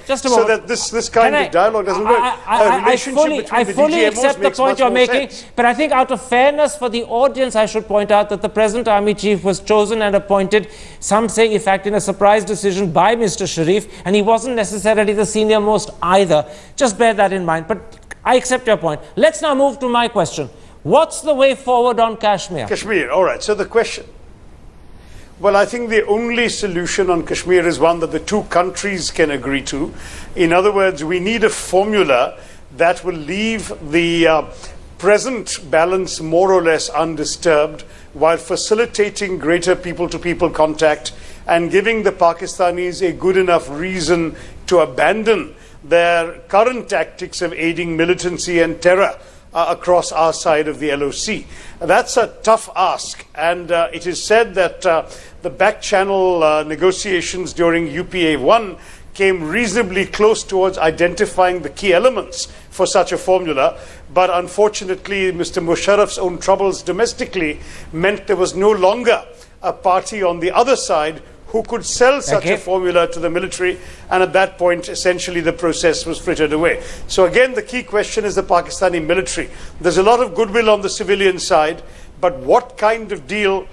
Speaker 1: Just a moment.
Speaker 8: So that this kind of dialogue doesn't work.
Speaker 1: I fully accept the point you're making, but I think out of fairness for the audience, I should point out that the present army chief was chosen and appointed, some say, in fact, in a surprise decision by Mr. Sharif, and he wasn't necessarily the senior most either. Just bear that in mind. But I accept your point. Let's now move to my question. What's the way forward on Kashmir?
Speaker 8: Kashmir, all right. So the question, well, I think the only solution on Kashmir is one that the two countries can agree to. In other words, we need a formula that will leave the present balance more or less undisturbed while facilitating greater people-to-people contact and giving the Pakistanis a good enough reason to abandon their current tactics of aiding militancy and terror across our side of the LOC. That's a tough ask, and it is said that the back-channel negotiations during UPA-1 came reasonably close towards identifying the key elements for such a formula, but unfortunately Mr. Musharraf's own troubles domestically meant there was no longer a party on the other side who could sell such a formula to the military, and at that point, essentially, the process was frittered away. So again, the key question is the Pakistani military. There's a lot of goodwill on the civilian side, but what kind of deal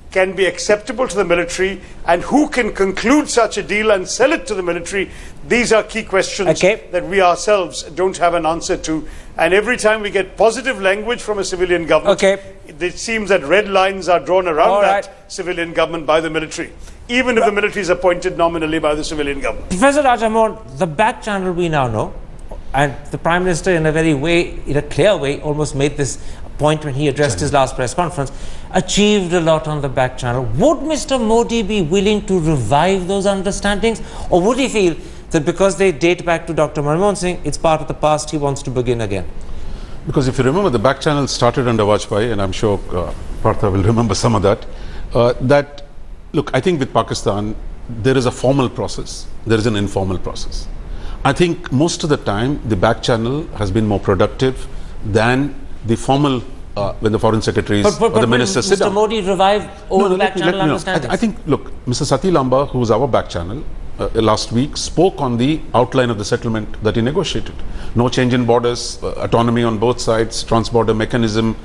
Speaker 8: can be acceptable to the military, and who can conclude such a deal and sell it to the military? These are key questions that we ourselves don't have an answer to. And every time we get positive language from a civilian government, it seems that red lines are drawn around that civilian government by the military, even if the military is appointed nominally by the civilian government.
Speaker 1: Professor Rajamohan, the back channel we now know, and the Prime Minister in a clear way, almost made this point when he addressed his last press conference, achieved a lot on the back channel. Would Mr. Modi be willing to revive those understandings, or would he feel that because they date back to Dr. Manmohan Singh, it's part of the past, he wants to begin again?
Speaker 3: Because if you remember, the back channel started under Vajpayee, and I'm sure Partha will remember some of that. Look, I think with Pakistan, there is a formal process, there is an informal process. I think most of the time, the back channel has been more productive than the formal, when the foreign secretaries or the ministers sit down.
Speaker 1: Mr. Modi revived all the back channel understandings?
Speaker 3: I think, look, Mr. Sati Lamba, who was our back channel, last week spoke on the outline of the settlement that he negotiated. No change in borders, autonomy on both sides, trans-border mechanism,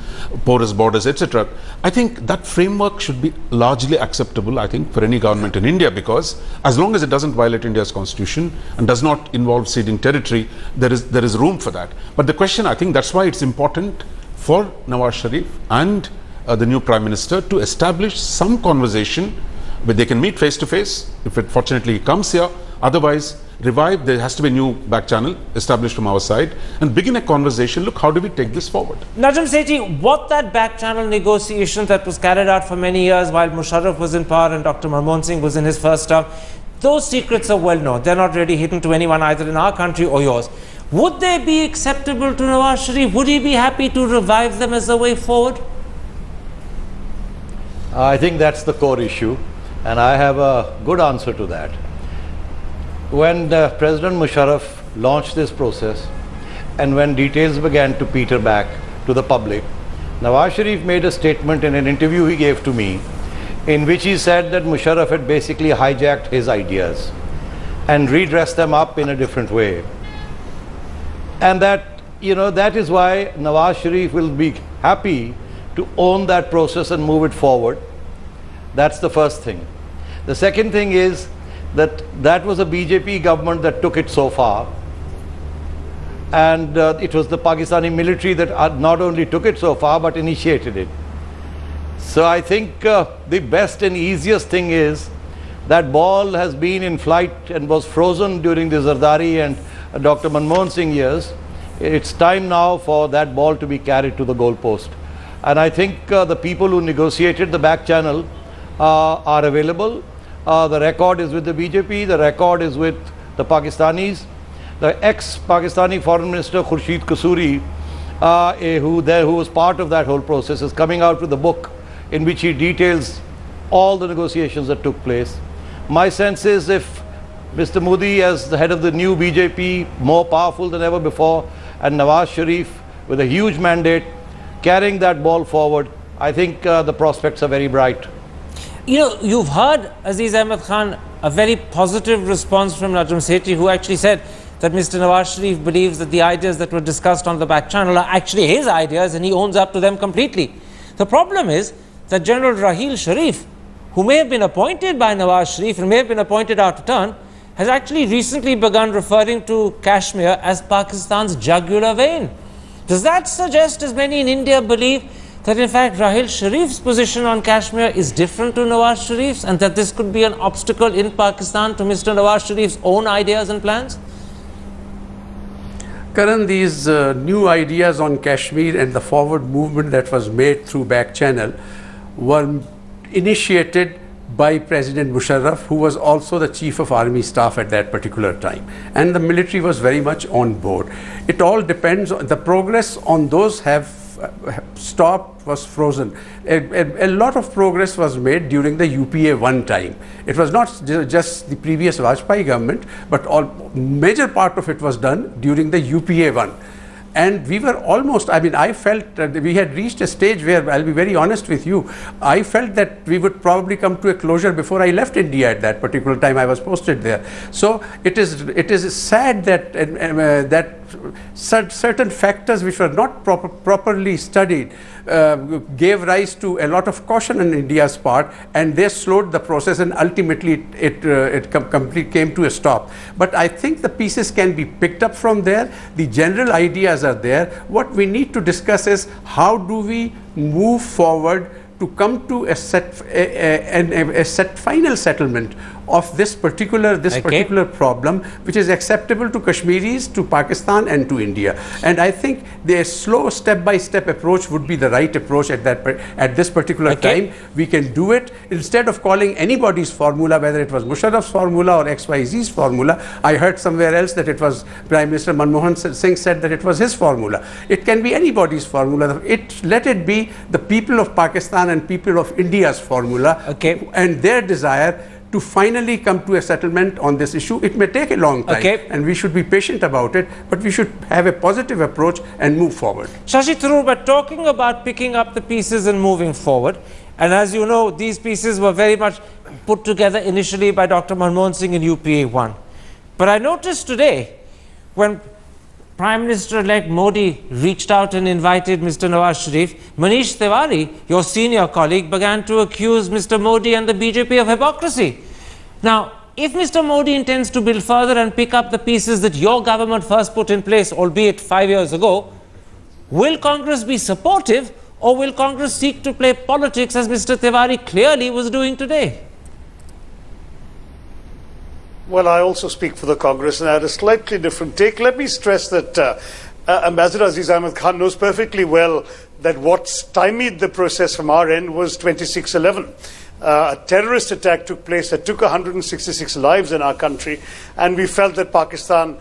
Speaker 3: porous borders, etc. I think that framework should be largely acceptable, I think, for any government in India, because as long as it doesn't violate India's constitution and does not involve ceding territory, there is room for that. But the question, I think that's why it's important for Nawaz Sharif and the new Prime Minister to establish some conversation where they can meet face to face, if it fortunately comes here. Otherwise, revive, there has to be a new back channel established from our side and begin a conversation. Look, how do we take this forward?
Speaker 1: Najam Sethi, what that back channel negotiation that was carried out for many years while Musharraf was in power and Dr. Manmohan Singh was in his first term, those secrets are well known. They're not really hidden to anyone either in our country or yours. Would they be acceptable to Nawaz Sharif? Would he be happy to revive them as a way forward?
Speaker 4: I think that's the core issue, and I have a good answer to that. When President Musharraf launched this process and when details began to peter back to the public, Nawaz Sharif made a statement in an interview he gave to me in which he said that Musharraf had basically hijacked his ideas and redressed them up in a different way. And that, that is why Nawaz Sharif will be happy to own that process and move it forward. That's the first thing. The second thing is that was a BJP government that took it so far. and it was the Pakistani military that not only took it so far but initiated it. So I think the best and easiest thing is that ball has been in flight and was frozen during the Zardari and Dr. Manmohan Singh years. It's time now for that ball to be carried to the goalpost. And I think the people who negotiated the back channel are available. The record is with the BJP, the record is with the Pakistanis. The ex-Pakistani Foreign Minister Khurshid Kasuri, who was part of that whole process, is coming out with a book in which he details all the negotiations that took place. My sense is if Mr. Modi, as the head of the new BJP, more powerful than ever before, and Nawaz Sharif with a huge mandate, carrying that ball forward, I think the prospects are very bright.
Speaker 1: You know, you've heard, Aziz Ahmed Khan, a very positive response from Najm Sethi, who actually said that Mr. Nawaz Sharif believes that the ideas that were discussed on the back channel are actually his ideas and he owns up to them completely. The problem is that General Raheel Sharif, who may have been appointed by Nawaz Sharif and may have been appointed out of turn, has actually recently begun referring to Kashmir as Pakistan's jugular vein. Does that suggest, as many in India believe, that in fact Raheel Sharif's position on Kashmir is different to Nawaz Sharif's, and that this could be an obstacle in Pakistan to Mr. Nawaz Sharif's own ideas and plans?
Speaker 7: Karan, these new ideas on Kashmir and the forward movement that was made through back channel were initiated by President Musharraf, who was also the Chief of Army Staff at that particular time. And the military was very much on board. It all depends on the progress on those have stopped, was frozen. A lot of progress was made during the UPA 1 time. It was not just the previous Vajpayee government, but major part of it was done during the UPA 1. And we were almost, I mean, I felt that we had reached a stage where, I'll be very honest with you, I felt that we would probably come to a closure before I left India at that particular time I was posted there. So it is sad that that certain factors which were not properly studied gave rise to a lot of caution on India's part, and they slowed the process, and ultimately it came to a stop. But I think the pieces can be picked up from there. The general ideas are there. What we need to discuss is how do we move forward to come to a final settlement of this particular problem, which is acceptable to Kashmiris, to Pakistan and to India. And I think the slow step-by-step approach would be the right approach at this particular time. We can do it instead of calling anybody's formula, whether it was Musharraf's formula or XYZ's formula. I heard somewhere else that it was Prime Minister Manmohan Singh said that it was his formula. It can be anybody's formula. Let it be the people of Pakistan and people of India's formula, and their desire to finally come to a settlement on this issue. It may take a long time, and we should be patient about it, but we should have a positive approach and move forward.
Speaker 1: Shashi Tharoor, but talking about picking up the pieces and moving forward, and as you know, these pieces were very much put together initially by Dr. Manmohan Singh in UPA 1. But I noticed today, when Prime Minister-elect Modi reached out and invited Mr. Nawaz Sharif, Manish Tiwari, your senior colleague, began to accuse Mr. Modi and the BJP of hypocrisy. Now, if Mr. Modi intends to build further and pick up the pieces that your government first put in place, albeit 5 years ago, will Congress be supportive, or will Congress seek to play politics as Mr. Tiwari clearly was doing today?
Speaker 8: Well, I also speak for the Congress and I had a slightly different take. Let me stress that Ambassador Aziz Ahmed Khan knows perfectly well that what stymied the process from our end was 26/11. A terrorist attack took place that took 166 lives in our country, and we felt that Pakistan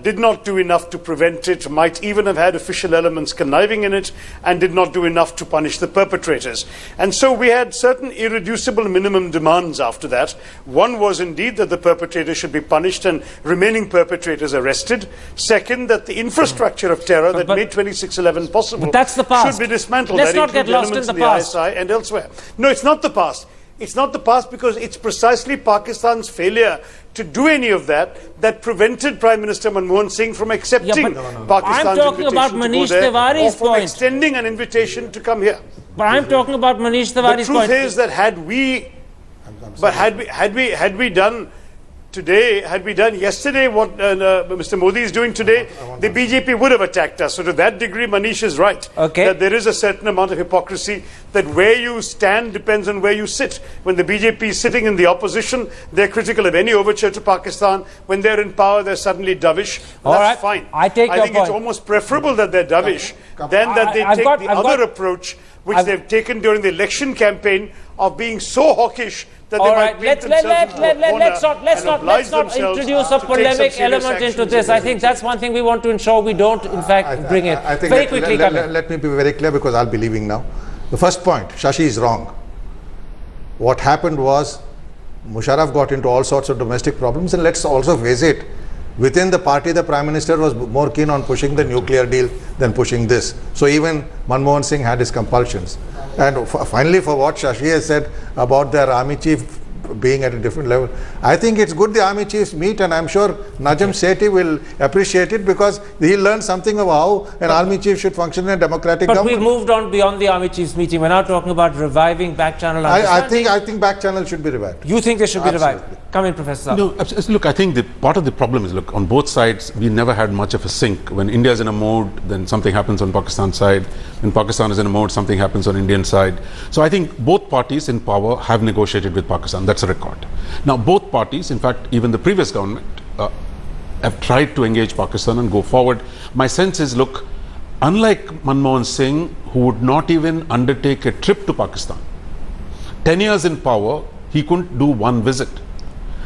Speaker 8: did not do enough to prevent it, might even have had official elements conniving in it, and did not do enough to punish the perpetrators. And so we had certain irreducible minimum demands after that. One was indeed that the perpetrators should be punished and remaining perpetrators arrested. Second, that the infrastructure of terror that made 26/11 possible should be dismantled.
Speaker 1: Let's not get lost in the past.
Speaker 8: ISI and elsewhere. No, it's not the past. It's not the past, because it's precisely Pakistan's failure to do any of that that prevented Prime Minister Manmohan Singh from accepting Pakistan's invitation to go there, or from extending an invitation to come here.
Speaker 1: But I'm talking about Manish Tiwari's point.
Speaker 8: The truth is that had we done today, had we done yesterday what Mr. Modi is doing today, the BJP would have attacked us. So to that degree, Manish is right.
Speaker 1: Okay.
Speaker 8: That there is a certain amount of hypocrisy, that where you stand depends on where you sit. When the BJP is sitting in the opposition, they're critical of any overture to Pakistan. When they're in power, they're suddenly dovish. That's fine.
Speaker 1: I take your
Speaker 8: think
Speaker 1: point.
Speaker 8: It's almost preferable that they're dovish than that they take the other approach, which they've taken during the election campaign of being so hawkish that they might paint themselves into a corner
Speaker 1: let's not introduce a polemic element into this. I think that's one thing we want to ensure we don't, in fact, bring it.
Speaker 5: I think
Speaker 1: very quickly,
Speaker 5: let me be very clear, because I'll be leaving now. The first point, Shashi is wrong. What happened was Musharraf got into all sorts of domestic problems, and let's also face it, within the party, the Prime Minister was more keen on pushing the nuclear deal than pushing this. So even Manmohan Singh had his compulsions. And finally, for what Shashi has said about their army chief being at a different level, I think it's good the army chiefs meet, and I'm sure Najam Sethi will appreciate it, because he'll learn something of how an army chief should function in a democratic government.
Speaker 1: But we've moved on beyond the army chiefs meeting. We're now talking about reviving back channel
Speaker 5: understanding. I think back channel should be revived.
Speaker 1: You think they should be revived? Come in, Professor.
Speaker 3: No, look, I think part of the problem is, look, on both sides, we never had much of a sync. When India is in a mode, then something happens on Pakistan side. When Pakistan is in a mode, something happens on Indian side. So I think both parties in power have negotiated with Pakistan. That's a record. Now, both parties, in fact, even the previous government, have tried to engage Pakistan and go forward. My sense is, look, unlike Manmohan Singh, who would not even undertake a trip to Pakistan, 10 years in power, he couldn't do one visit,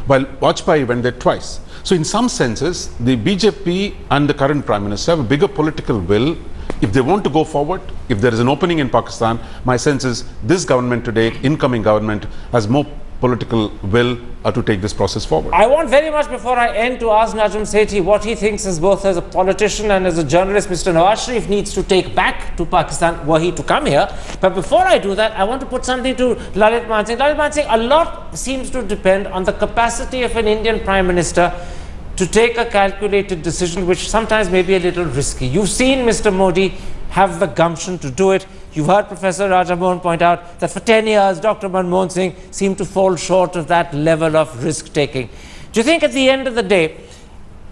Speaker 3: while Vajpayee went there twice. So in some senses, the BJP and the current Prime Minister have a bigger political will. If they want to go forward, if there is an opening in Pakistan, my sense is this government today, incoming government, has more political will to take this process forward.
Speaker 1: I want very much, before I end, to ask Najam Sethi what he thinks, as both as a politician and as a journalist, Mr. Nawaz Sharif needs to take back to Pakistan were he to come here. But before I do that, I want to put something to Lalit Mansingh. Lalit Mansingh, a lot seems to depend on the capacity of an Indian Prime Minister to take a calculated decision, which sometimes may be a little risky. You've seen Mr. Modi have the gumption to do it. You've heard Professor Rajamohan point out that for 10 years, Dr. Manmohan Singh seemed to fall short of that level of risk-taking. Do you think at the end of the day,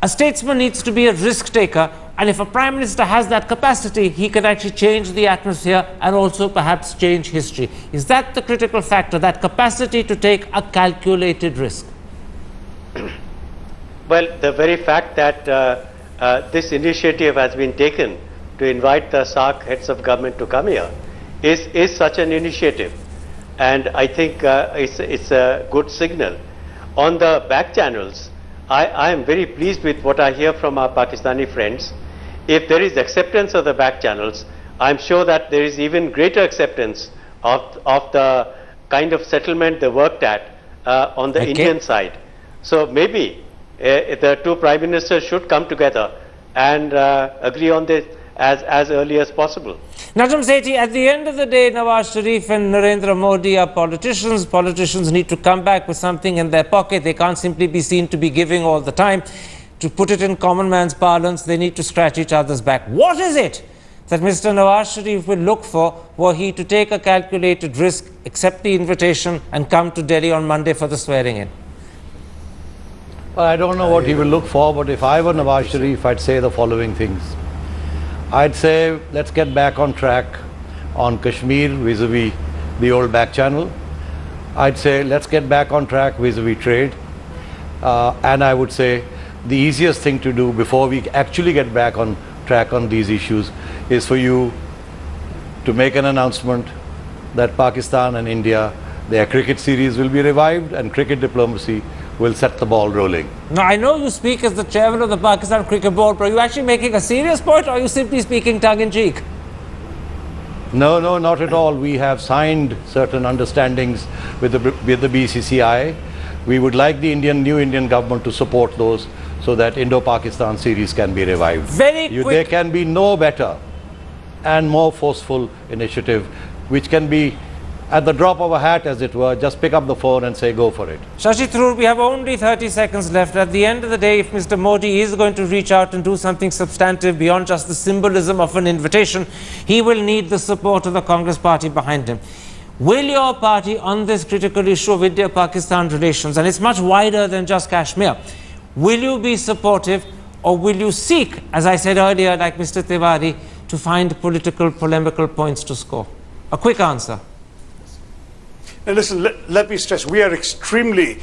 Speaker 1: a statesman needs to be a risk-taker, and if a Prime Minister has that capacity, he can actually change the atmosphere and also perhaps change history? Is that the critical factor, that capacity to take a calculated risk?
Speaker 6: Well, the very fact that this initiative has been taken to invite the SAARC heads of government to come here is such an initiative, and I think it's a good signal. On the back channels, I am very pleased with what I hear from our Pakistani friends. If there is acceptance of the back channels, I'm sure that there is even greater acceptance of the kind of settlement they worked at on the Indian side. So maybe the two Prime Ministers should come together and agree on this as early as possible.
Speaker 1: Najam Sethi, at the end of the day, Nawaz Sharif and Narendra Modi are politicians. Politicians need to come back with something in their pocket. They can't simply be seen to be giving all the time. To put it in common man's parlance, they need to scratch each other's back. What is it that Mr. Nawaz Sharif will look for were he to take a calculated risk, accept the invitation and come to Delhi on Monday for the swearing in?
Speaker 4: Well, I don't know what he will look for, but if I were Nawaz Sharif, I'd say the following things. I'd say, let's get back on track on Kashmir vis-a-vis the old back channel. I'd say, let's get back on track vis-a-vis trade. And I would say, the easiest thing to do before we actually get back on track on these issues is for you to make an announcement that Pakistan and India, their cricket series will be revived and cricket diplomacy will set the ball rolling.
Speaker 1: Now, I know you speak as the chairman of the Pakistan Cricket Board, but are you actually making a serious point, or are you simply speaking tongue-in-cheek?
Speaker 4: No, not at all. We have signed certain understandings with the BCCI. We would like the new Indian government to support those so that Indo-Pakistan series can be revived. There can be no better and more forceful initiative, which can be at the drop of a hat, as it were. Just pick up the phone and say, go for it.
Speaker 1: Shashi Tharoor, we have only 30 seconds left. At the end of the day, if Mr. Modi is going to reach out and do something substantive beyond just the symbolism of an invitation, he will need the support of the Congress party behind him. Will your party on this critical issue of India-Pakistan relations, and it's much wider than just Kashmir, will you be supportive or will you seek, as I said earlier, like Mr. Tiwari, to find political, polemical points to score? A quick answer.
Speaker 8: Now listen, let me stress, we are extremely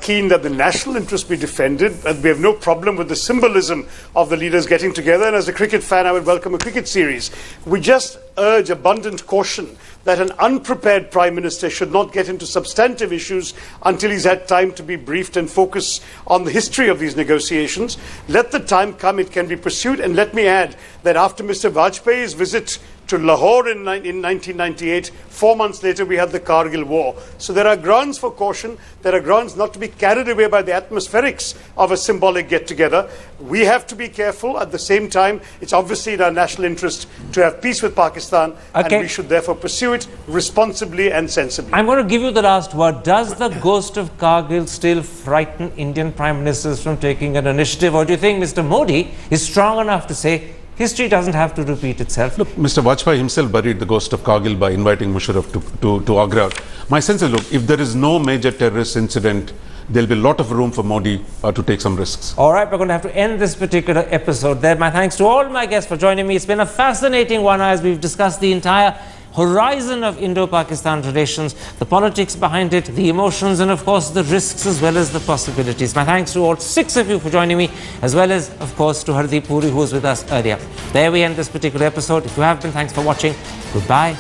Speaker 8: keen that the national interest be defended, and we have no problem with the symbolism of the leaders getting together, and as a cricket fan I would welcome a cricket series. We just urge abundant caution that an unprepared Prime Minister should not get into substantive issues until he's had time to be briefed and focus on the history of these negotiations. Let the time come, it can be pursued, and let me add that after Mr. Vajpayee's visit to Lahore in 1998, 4 months later we had the Kargil War. So there are grounds for caution, there are grounds not to be carried away by the atmospherics of a symbolic get-together. We have to be careful. At the same time, it's obviously in our national interest to have peace with Pakistan, and we should therefore pursue it responsibly and sensibly.
Speaker 1: I'm going to give you the last word. Does the ghost of Kargil still frighten Indian Prime Ministers from taking an initiative, or do you think Mr. Modi is strong enough to say history doesn't have to repeat itself?
Speaker 3: Look, Mr. Vajpayee himself buried the ghost of Kargil by inviting Musharraf to Agra. My sense is, look, if there is no major terrorist incident, there'll be a lot of room for Modi to take some risks.
Speaker 1: All right, we're going to have to end this particular episode there. My thanks to all my guests for joining me. It's been a fascinating one as we've discussed the entire horizon of Indo-Pakistan relations, the politics behind it, the emotions, and of course the risks as well as the possibilities. My thanks to all 6 of you for joining me, as well as of course to Hardeep Puri, who was with us earlier. There we end this particular episode. If you have been, thanks for watching. Goodbye.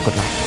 Speaker 1: Good night.